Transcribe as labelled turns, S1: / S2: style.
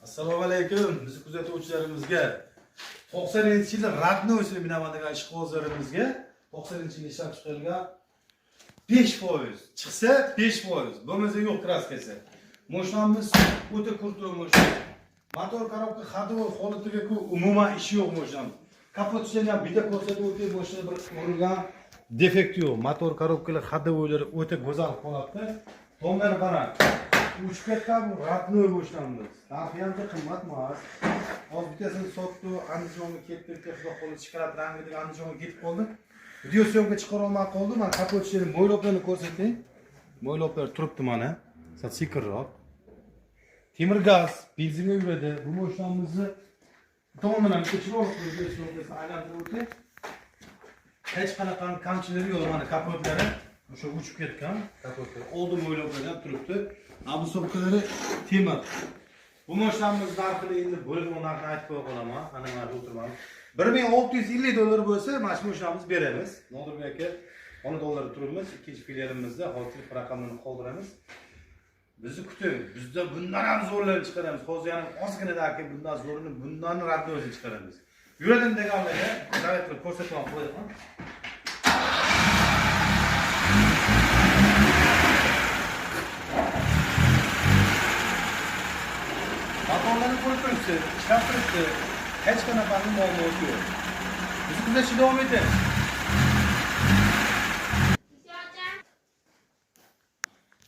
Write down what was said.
S1: Assalomu alaykum. Bizni kuzatuvchilarimizga 90-yilda Radnoy binomadagi ishqibozlarimizga 90-yilda ishlab chiqarilgan 5% chiqsa 5%, bo'lmasa yo'q kraskasi. Mashinamiz o'ta kurtoy mashina. Motor korobka ходовой holatiga-ku umuman ishi yo'q mashinamiz. Kapotchani ham bitta ko'rsatib o'tib mashina bir urilgan defekt yo'q. Motor korobkalar ходовойлari o'ta go'zal holatda. Tomlari qarang. Uch ketgan bu Radnoy mashinamiz. Narxi ham qimmat emas. Hozir bittasini sotdi, Andijonga ketdi, xudo xohlasa chiqarib rangidagi Andijonga ketib qoldi. Video syomka chiqara olmay qoldi. Men kapotchani mo'yloblarni ko'rsatay. Mo'yloblar turibdi mana. Satsikrroq. Temir gaz, benzinga yuradi. Bu mashinamizni tomondan ko'chirib video syomkasini aylantirib o'tdik. Hech qanaqa kamchiligi yo'q mana kapotlari. O'sha uchib ketgan kapotlar. Oldin mo'yloblardan turibdi. Bu so'bkalari temir. Bu mashinamiz narxini endi bo'lib narxini aytib qo'ya qolaman. Ana mana o'tirman. $1650 bo'lsa, mana shu mashinamiz beramiz. Nodirbek aka, $10 turibmiz. Ikkinchi filialimizda hozir raqamlarni qoldiramiz. Bizni kuting. Bizda bundan ham zo'rlarni chiqaramiz. Hozir yana ozgina aka bundan zo'rini, bundan Radnoyni chiqaramiz. Yuradim deganlarga davet qilib ko'rsatib qo'yaman. Motorlarni qo'yib turibdi, ishlab turibdi. Hech qanaqa muammo yo'q. Biz kuzatishda davom etamiz.